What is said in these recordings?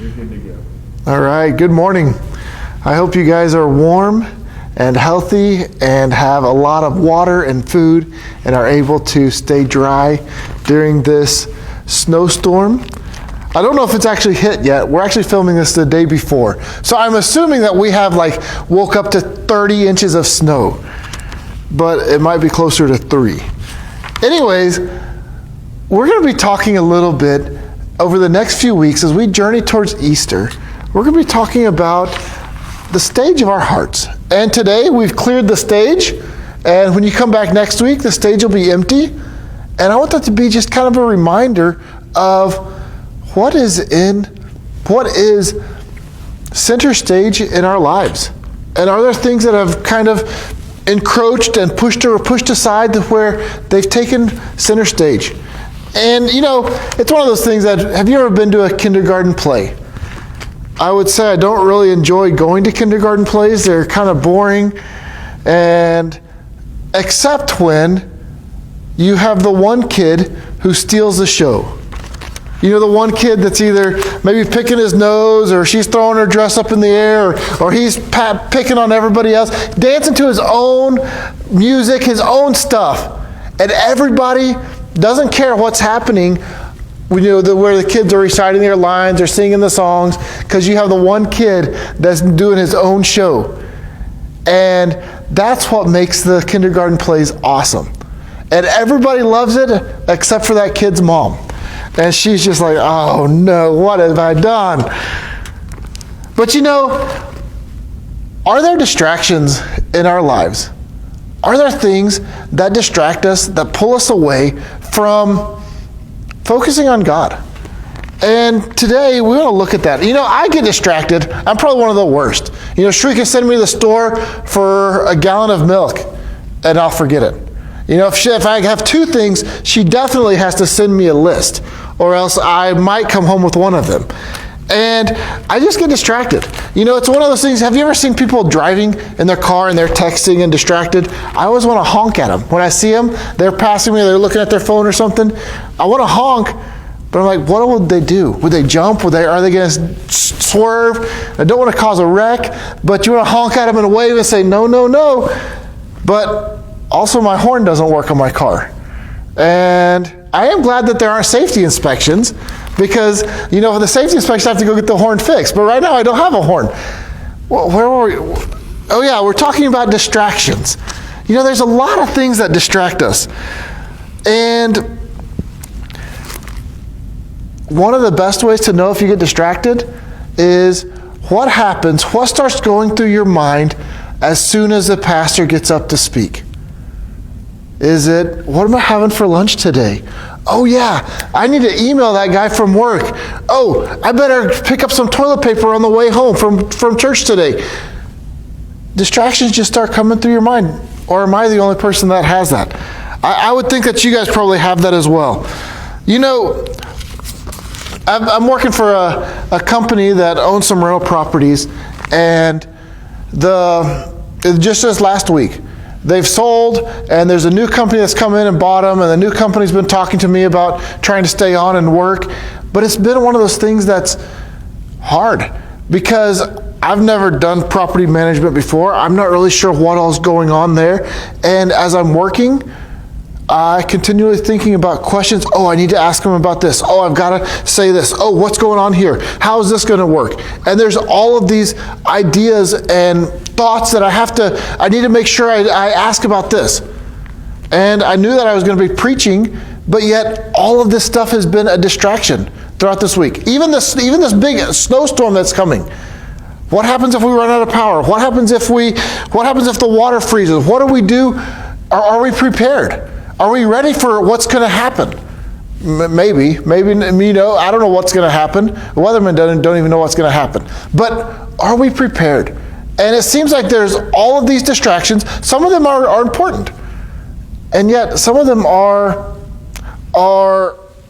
You're good to go. All right, good morning. I hope you guys are warm and healthy and have a lot of water and food and are able to stay dry during this snowstorm. I don't know if it's actually hit yet. We're actually filming this the day before. So I'm assuming that we have woke up to 30 inches of snow, but it might be closer to 3. Anyways, we're going to be talking a little bit over the next few weeks as we journey towards Easter. We're going to be talking about the stage of our hearts. And today we've cleared the stage, and when you come back next week, the stage will be empty. And I want that to be just kind of a reminder of what is center stage in our lives. And are there things that have kind of encroached and pushed aside to where they've taken center stage? And it's one of those things that, have you ever been to a kindergarten play? I would say I don't really enjoy going to kindergarten plays. They're kind of boring, and except when you have the one kid who steals the show. The one kid that's either maybe picking his nose, or she's throwing her dress up in the air, or he's picking on everybody else, dancing to his own music, his own stuff. And everybody doesn't care what's happening where the kids are reciting their lines or singing the songs, because you have the one kid that's doing his own show. And that's what makes the kindergarten plays awesome. And everybody loves it except for that kid's mom. And she's just like, oh no, what have I done? But are there distractions in our lives? Are there things that distract us, that pull us away from focusing on God? And today we want to look at that. I get distracted. I'm probably one of the worst. Shri can send me to the store for a gallon of milk, and I'll forget it. If I have 2 things, she definitely has to send me a list, or else I might come home with one of them. And I just get distracted. It's one of those things. Have you ever seen people driving in their car and they're texting and distracted? I always want to honk at them. When I see them, they're passing me, they're looking at their phone or something. I want to honk, but I'm like, what would they do? Would they jump? Are they going to swerve? I don't want to cause a wreck, but you want to honk at them and wave and say, no, no, no. But also my horn doesn't work on my car. And I am glad that there aren't safety inspections, because, for the safety inspection, I have to go get the horn fixed. But right now, I don't have a horn. Well, where were we? Oh, yeah, we're talking about distractions. There's a lot of things that distract us. And one of the best ways to know if you get distracted is what happens, what starts going through your mind as soon as the pastor gets up to speak. Is it, what am I having for lunch today? Oh yeah, I need to email that guy from work. Oh, I better pick up some toilet paper on the way home from church today. Distractions just start coming through your mind. Or am I the only person that has that? I would think that you guys probably have that as well. I'm working for a company that owns some rental properties, and just this last week, they've sold, and there's a new company that's come in and bought them, and the new company's been talking to me about trying to stay on and work. But it's been one of those things that's hard, because I've never done property management before. I'm not really sure what all's going on there. And as I'm working, I continually thinking about questions. Oh, I need to ask them about this. Oh, I've got to say this. Oh, what's going on here? How is this going to work? And there's all of these ideas and thoughts that I need to make sure I ask about this. And I knew that I was going to be preaching, but yet all of this stuff has been a distraction throughout this week. Even this big snowstorm that's coming. What happens if we run out of power? What happens if the water freezes? What do we do? Are we prepared? Are we ready for what's going to happen? Maybe, I don't know what's going to happen. The weathermen don't even know what's going to happen. But are we prepared? And it seems like there's all of these distractions. Some of them are important. And yet some of them are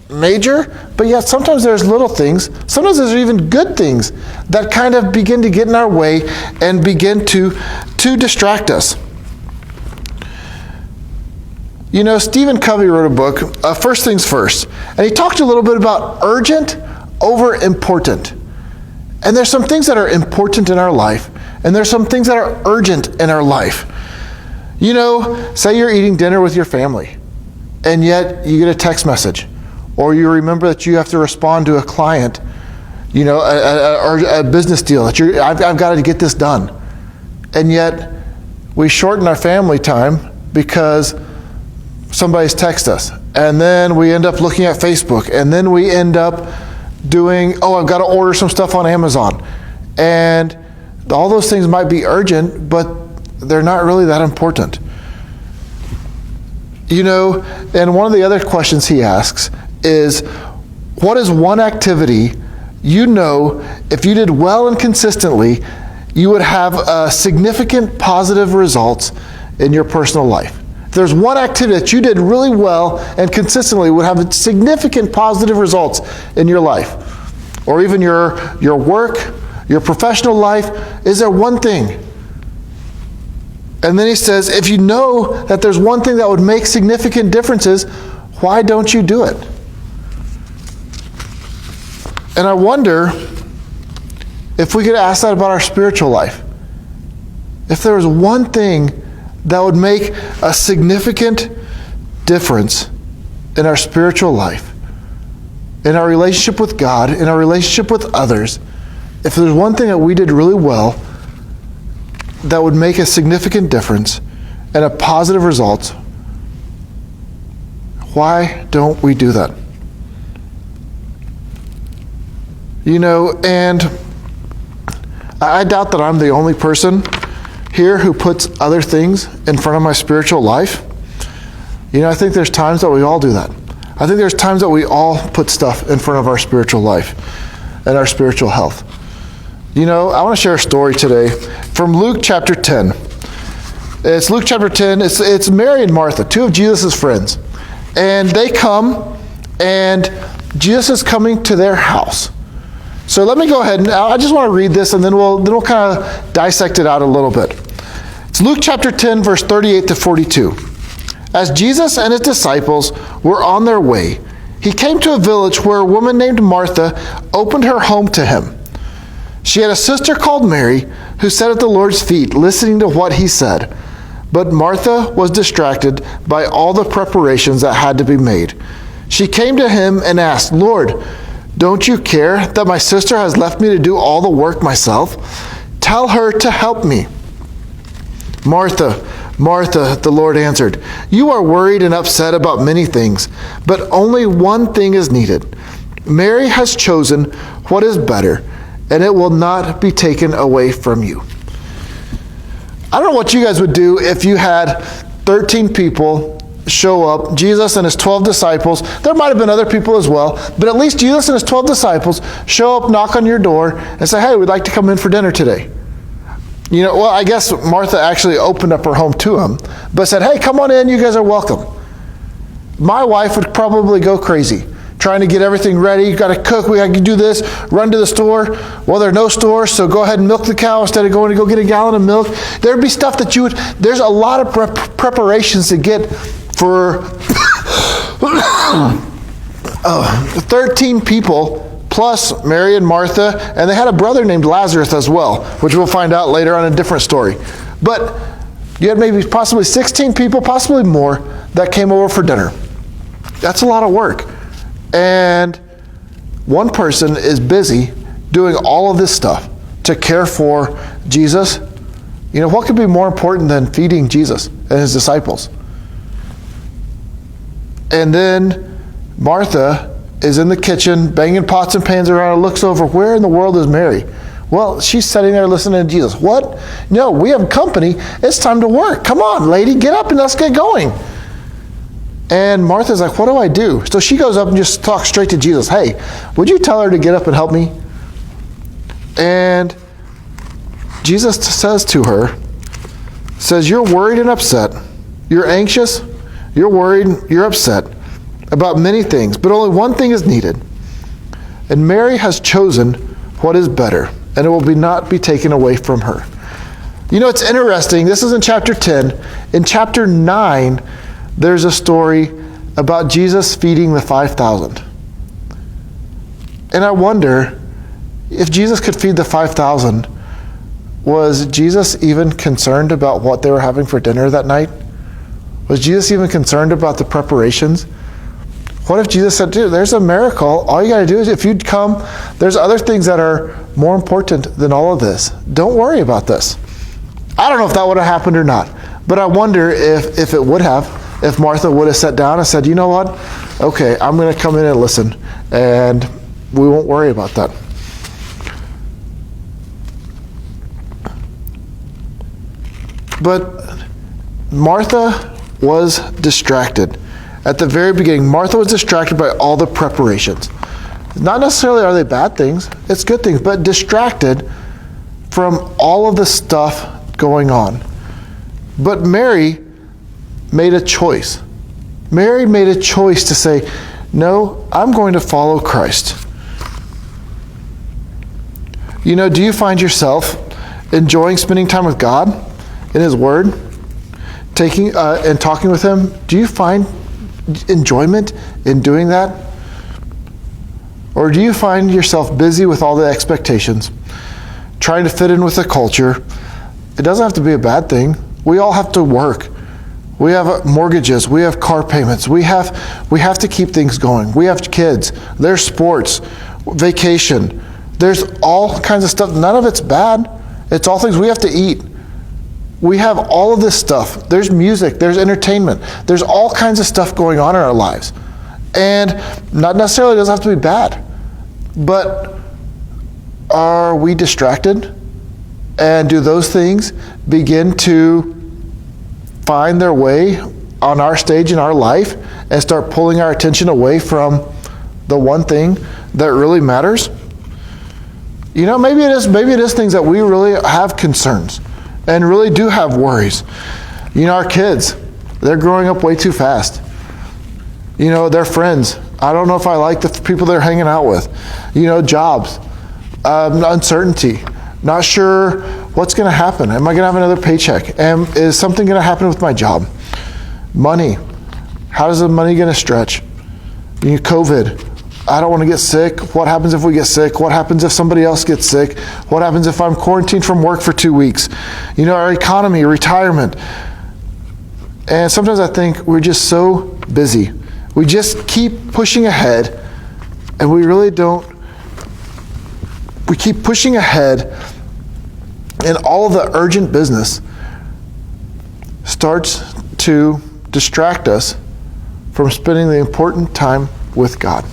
major, but yet sometimes there's little things. Sometimes there's even good things that kind of begin to get in our way and begin to distract us. Stephen Covey wrote a book, First Things First, and he talked a little bit about urgent over important. And there's some things that are important in our life, and there's some things that are urgent in our life. You know, say you're eating dinner with your family, and yet you get a text message, or you remember that you have to respond to a client, you know, or a business deal that I've got to get this done. And yet we shorten our family time because somebody's texted us. And then we end up looking at Facebook, and then we end up doing, I've got to order some stuff on Amazon. And all those things might be urgent, but they're not really that important. You know, and one of the other questions he asks is, what is one activity you know if you did well and consistently, you would have significant positive results in your personal life? If there's one activity that you did really well and consistently would have significant positive results in your life, or even your work, your professional life, is there one thing? And then he says, if you know that there's one thing that would make significant differences, why don't you do it? And I wonder if we could ask that about our spiritual life. If there was one thing that would make a significant difference in our spiritual life, in our relationship with God, in our relationship with others, if there's one thing that we did really well that would make a significant difference and a positive result, why don't we do that? You know, and I doubt that I'm the only person here who puts other things in front of my spiritual life. You know, I think there's times that we all do that. I think there's times that we all put stuff in front of our spiritual life and our spiritual health. You know, I want to share a story today from Luke chapter 10. It's Luke chapter 10. It's Mary and Martha, two of Jesus' friends. And they come, and Jesus is coming to their house. So let me go ahead and I just want to read this, and then we'll kind of dissect it out a little bit. It's Luke chapter 10, verse 38 to 42. As Jesus and his disciples were on their way, he came to a village where a woman named Martha opened her home to him. She had a sister called Mary who sat at the Lord's feet listening to what he said. But Martha was distracted by all the preparations that had to be made. She came to him and asked, "Lord, don't you care that my sister has left me to do all the work myself? Tell her to help me." "Martha, Martha," the Lord answered, "you are worried and upset about many things, but only one thing is needed. Mary has chosen what is better, and it will not be taken away from you." I don't know what you guys would do if you had 13 people show up, Jesus and his 12 disciples. There might have been other people as well, but at least Jesus and his 12 disciples show up, knock on your door, and say, "Hey, we'd like to come in for dinner today." You know, well, I guess Martha actually opened up her home to him, but said, "Hey, come on in, you guys are welcome." My wife would probably go crazy, trying to get everything ready. You got to cook, we got to do this, run to the store. Well, there are no stores, so go ahead and milk the cow instead of going to go get a gallon of milk. There'd be stuff that there's a lot of preparations to get for 13 people, plus Mary and Martha, and they had a brother named Lazarus as well, which we'll find out later on in a different story. But you had maybe possibly 16 people, possibly more, that came over for dinner. That's a lot of work. And one person is busy doing all of this stuff to care for Jesus. You know, what could be more important than feeding Jesus and his disciples? And then Martha is in the kitchen, banging pots and pans around, and looks over, where in the world is Mary? Well, she's sitting there listening to Jesus. What? No, we have company. It's time to work. Come on, lady, get up and let's get going. And Martha's like, what do I do? So she goes up and just talks straight to Jesus. Hey, would you tell her to get up and help me? And Jesus says to her, says, you're worried and upset. You're anxious. You're worried. You're upset about many things, but only one thing is needed. And Mary has chosen what is better, and it will not be taken away from her. You know, it's interesting. This is in chapter 10. In chapter 9, there's a story about Jesus feeding the 5,000. And I wonder, If Jesus could feed the 5,000, was Jesus even concerned about what they were having for dinner that night? Was Jesus even concerned about the preparations? What if Jesus said, dude, there's a miracle. All you got to do is, if you'd come, there's other things that are more important than all of this. Don't worry about this. I don't know if that would have happened or not, but I wonder if it would have, if Martha would have sat down and said, you know what? Okay, I'm going to come in and listen, and we won't worry about that. But Martha was distracted. At the very beginning, Martha was distracted by all the preparations. Not necessarily are they bad things, it's good things, but distracted from all of the stuff going on. But Mary made a choice. Mary made a choice to say, no, I'm going to follow Christ. You know, do you find yourself enjoying spending time with God in His Word, taking and talking with Him? Do you find enjoyment in doing that? Or do you find yourself busy with all the expectations, trying to fit in with the culture? It doesn't have to be a bad thing. We all have to work. We have mortgages. We have car payments. We have to keep things going. We have kids. There's sports, vacation. There's all kinds of stuff. None of it's bad. It's all things we have to eat. We have all of this stuff. There's music. There's entertainment. There's all kinds of stuff going on in our lives. And not necessarily doesn't have to be bad. But are we distracted? And do those things begin to find their way on our stage in our life and start pulling our attention away from the one thing that really matters? You know, maybe it is things that we really have concerns and really do have worries. You know, our kids, they're growing up way too fast. You know, their friends, I don't know if I like the people they're hanging out with. You know, jobs, uncertainty, not sure what's going to happen. Am I going to have another paycheck? Is something going to happen with my job? Money, how is the money going to stretch? You know, COVID, I don't want to get sick. What happens if we get sick? What happens if somebody else gets sick? What happens if I'm quarantined from work for 2 weeks? You know, our economy, retirement. And sometimes I think we're just so busy. We just keep pushing ahead, and we really don't. We keep pushing ahead, and all of the urgent business starts to distract us from spending the important time with God.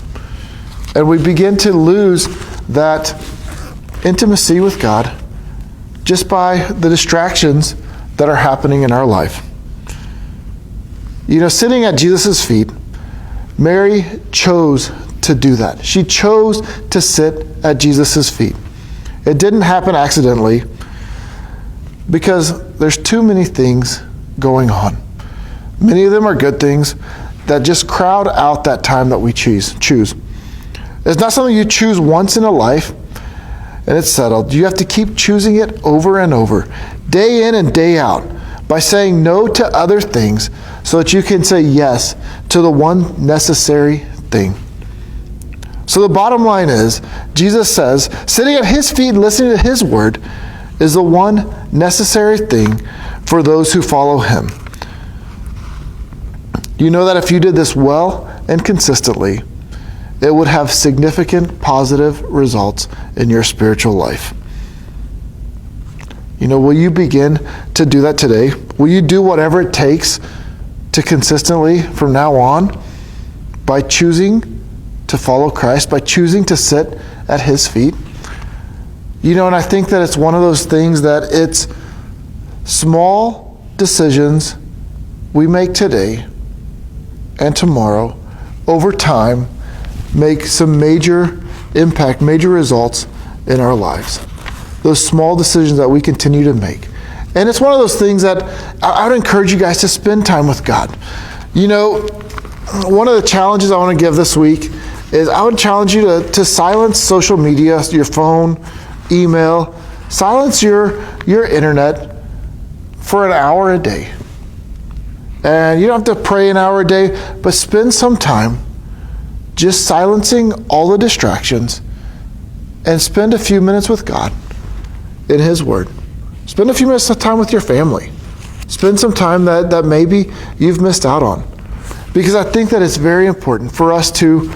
And we begin to lose that intimacy with God just by the distractions that are happening in our life. You know, sitting at Jesus' feet, Mary chose to do that. She chose to sit at Jesus' feet. It didn't happen accidentally, because there's too many things going on. Many of them are good things that just crowd out that time that we choose. It's not something you choose once in a life and it's settled. You have to keep choosing it over and over, day in and day out, by saying no to other things so that you can say yes to the one necessary thing. So the bottom line is, Jesus says, sitting at His feet and listening to His word is the one necessary thing for those who follow Him. You know that if you did this well and consistently, it would have significant positive results in your spiritual life. You know, will you begin to do that today? Will you do whatever it takes to consistently, from now on, by choosing to follow Christ, by choosing to sit at His feet? You know, and I think that it's one of those things that it's small decisions we make today and tomorrow, over time, make some major impact, major results in our lives. Those small decisions that we continue to make. And it's one of those things that I would encourage you guys to spend time with God. You know, one of the challenges I want to give this week is I would challenge you to silence social media, your phone, email, silence your internet for an hour a day. And you don't have to pray an hour a day, but spend some time just silencing all the distractions and spend a few minutes with God in His Word. Spend a few minutes of time with your family. Spend some time that maybe you've missed out on. Because I think that it's very important for us to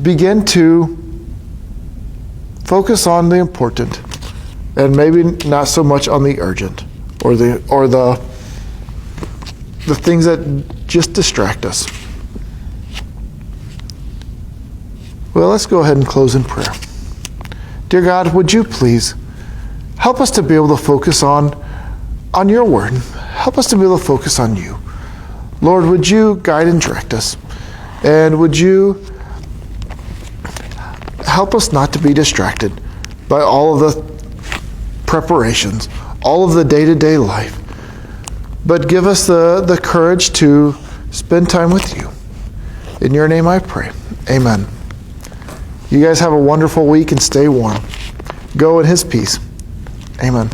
begin to focus on the important and maybe not so much on the urgent or the things that just distract us. Well, let's go ahead and close in prayer. Dear God, would you please help us to be able to focus on your Word. Help us to be able to focus on you. Lord, would you guide and direct us? And would you help us not to be distracted by all of the preparations, all of the day-to-day life, but give us the courage to spend time with you. In your name I pray. Amen. You guys have a wonderful week and stay warm. Go in His peace. Amen.